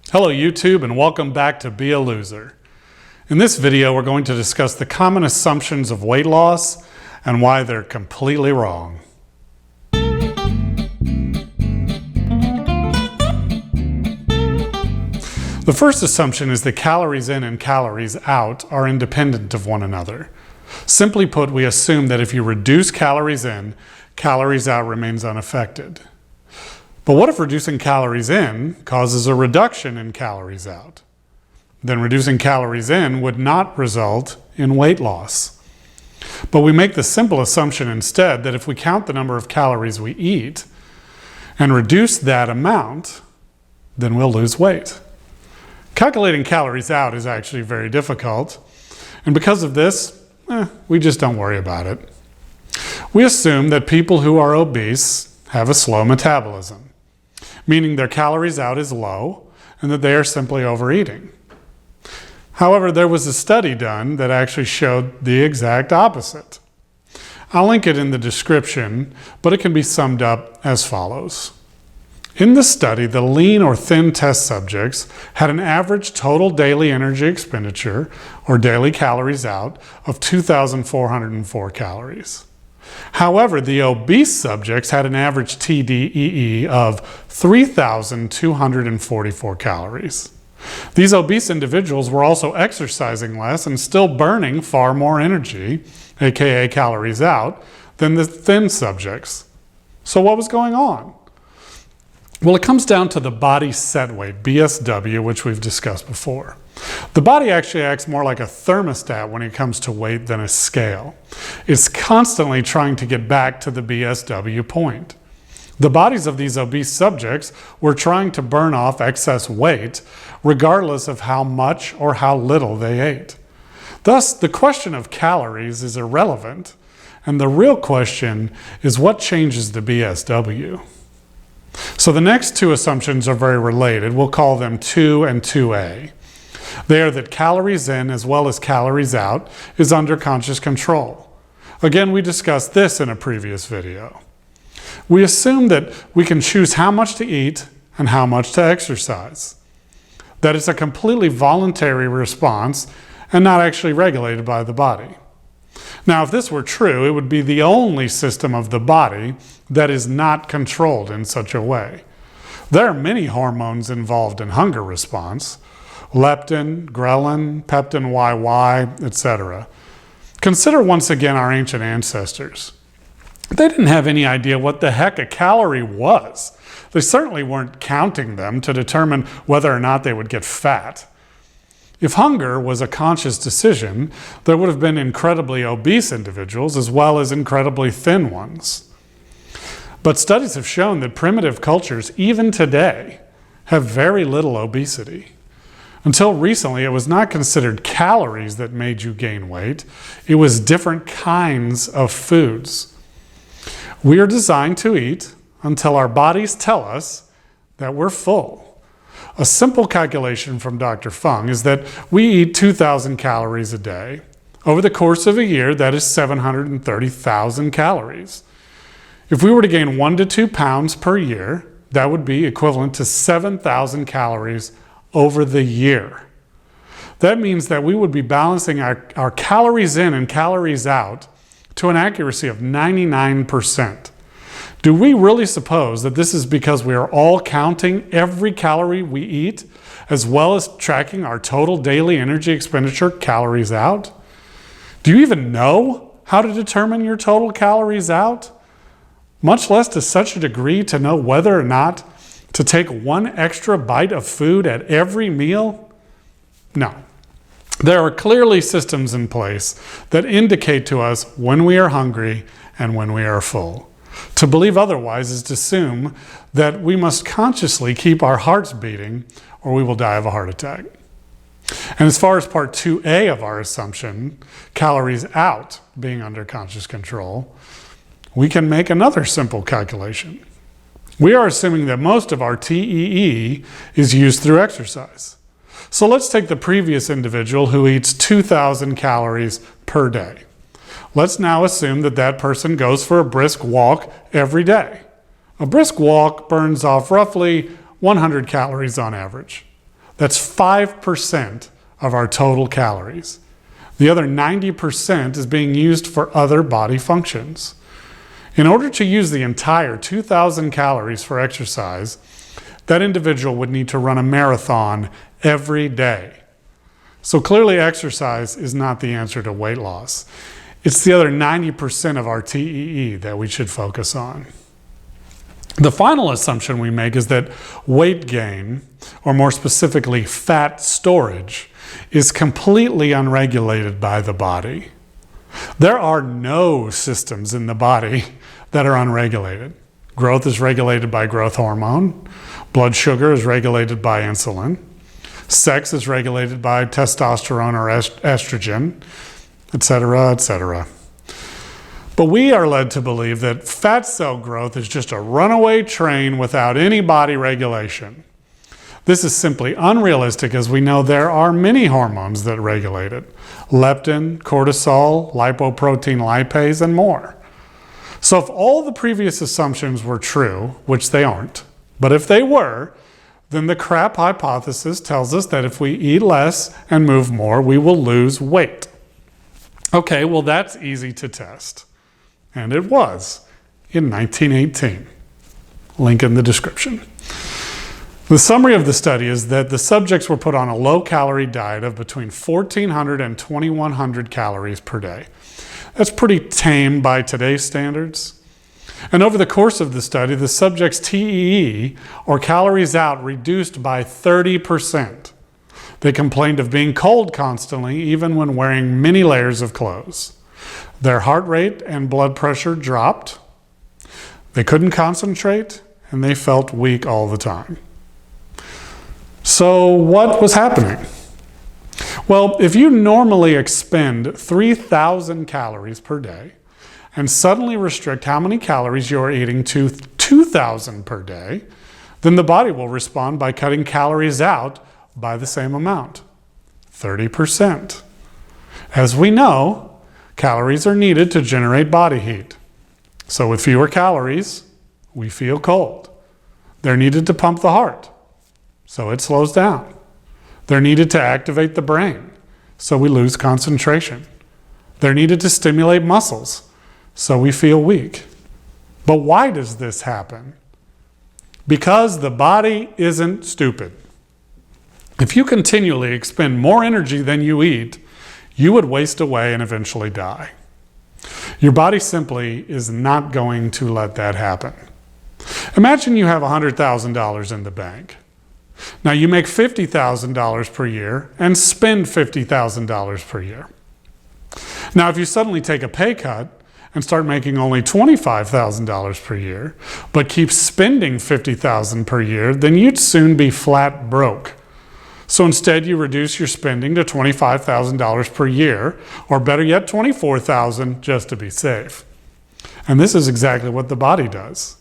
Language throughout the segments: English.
Hello YouTube and welcome back to Be a Loser. In this video we're going to discuss the common assumptions of weight loss and why they're completely wrong. The first assumption is that calories in and calories out are independent of one another. Simply put, we assume that if you reduce calories in, calories out remains unaffected. But what if reducing calories in causes a reduction in calories out? Then reducing calories in would not result in weight loss. But we make the simple assumption instead that if we count the number of calories we eat and reduce that amount, then we'll lose weight. Calculating calories out is actually very difficult, and because of this, we just don't worry about it. We assume that people who are obese have a slow metabolism, meaning their calories out is low and that they are simply overeating. However, there was a study done that actually showed the exact opposite. I'll link it in the description, but it can be summed up as follows. In the study, the lean or thin test subjects had an average total daily energy expenditure, or daily calories out, of 2,404 calories. However, the obese subjects had an average TDEE of 3,244 calories. These obese individuals were also exercising less and still burning far more energy, aka calories out, than the thin subjects. So what was going on? Well, it comes down to the body set weight, BSW, which we've discussed before. The body actually acts more like a thermostat when it comes to weight than a scale. It's constantly trying to get back to the BSW point. The bodies of these obese subjects were trying to burn off excess weight regardless of how much or how little they ate. Thus, the question of calories is irrelevant, and the real question is what changes the BSW. So the next two assumptions are very related. We'll call them 2 and 2A. They are that calories in as well as calories out is under conscious control. Again, we discussed this in a previous video. We assume that we can choose how much to eat and how much to exercise. That it's a completely voluntary response and not actually regulated by the body. Now, if this were true, it would be the only system of the body that is not controlled in such a way. There are many hormones involved in hunger response: leptin, ghrelin, peptin YY, etc. Consider once again our ancient ancestors. They didn't have any idea what the heck a calorie was. They certainly weren't counting them to determine whether or not they would get fat. If hunger was a conscious decision, there would have been incredibly obese individuals as well as incredibly thin ones. But studies have shown that primitive cultures, even today, have very little obesity. Until recently, it was not considered calories that made you gain weight. It was different kinds of foods. We are designed to eat until our bodies tell us that we're full. A simple calculation from Dr. Fung is that we eat 2,000 calories a day. Over the course of a year, that is 730,000 calories. If we were to gain 1 to 2 pounds per year, that would be equivalent to 7,000 calories over the year. That means that we would be balancing our calories in and calories out to an accuracy of 99%. Do we really suppose that this is because we are all counting every calorie we eat, as well as tracking our total daily energy expenditure calories out? Do you even know how to determine your total calories out? Much less to such a degree to know whether or not to take one extra bite of food at every meal? No. There are clearly systems in place that indicate to us when we are hungry and when we are full. To believe otherwise is to assume that we must consciously keep our hearts beating or we will die of a heart attack. And as far as part 2A of our assumption, calories out being under conscious control, we can make another simple calculation. We are assuming that most of our TEE is used through exercise. So let's take the previous individual who eats 2,000 calories per day. Let's now assume that that person goes for a brisk walk every day. A brisk walk burns off roughly 100 calories on average. That's 5% of our total calories. The other 90% is being used for other body functions. In order to use the entire 2,000 calories for exercise, that individual would need to run a marathon every day. So clearly exercise is not the answer to weight loss. It's the other 90% of our TEE that we should focus on. The final assumption we make is that weight gain, or more specifically fat storage, is completely unregulated by the body. There are no systems in the body that are unregulated. Growth is regulated by growth hormone. Blood sugar is regulated by insulin. Sex is regulated by testosterone or estrogen, etc., etc. But we are led to believe that fat cell growth is just a runaway train without any body regulation. This is simply unrealistic, as we know there are many hormones that regulate it: leptin, cortisol, lipoprotein lipase, and more. So if all the previous assumptions were true, which they aren't, but if they were, then the crap hypothesis tells us that if we eat less and move more, we will lose weight. Okay, well that's easy to test. And it was in 1918. Link in the description. The summary of the study is that the subjects were put on a low-calorie diet of between 1,400 and 2,100 calories per day. That's pretty tame by today's standards. And over the course of the study, the subjects' TEE, or calories out, reduced by 30%. They complained of being cold constantly, even when wearing many layers of clothes. Their heart rate and blood pressure dropped. They couldn't concentrate, and they felt weak all the time. So what was happening? Well, if you normally expend 3,000 calories per day and suddenly restrict how many calories you're eating to 2,000 per day, then the body will respond by cutting calories out by the same amount, 30%. As we know, calories are needed to generate body heat. So with fewer calories, we feel cold. They're needed to pump the heart, so it slows down. They're needed to activate the brain, so we lose concentration. They're needed to stimulate muscles, so we feel weak. But why does this happen? Because the body isn't stupid. If you continually expend more energy than you eat, you would waste away and eventually die. Your body simply is not going to let that happen. Imagine you have $100,000 in the bank. Now you make $50,000 per year and spend $50,000 per year. Now if you suddenly take a pay cut and start making only $25,000 per year, but keep spending $50,000 per year, then you'd soon be flat broke. So instead you reduce your spending to $25,000 per year, or better yet, $24,000 just to be safe. And this is exactly what the body does.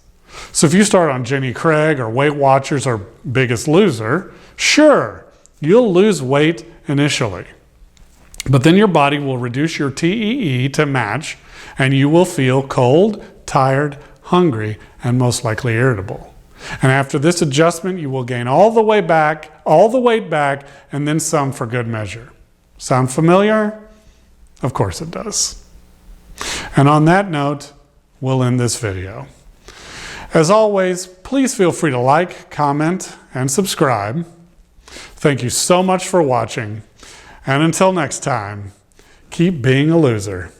So if you start on Jenny Craig or Weight Watchers or Biggest Loser, sure, you'll lose weight initially. But then your body will reduce your TEE to match, and you will feel cold, tired, hungry, and most likely irritable. And after this adjustment, you will gain all the weight back, and then some for good measure. Sound familiar? Of course it does. And on that note, we'll end this video. As always, please feel free to like, comment, and subscribe. Thank you so much for watching. And until next time, keep being a loser.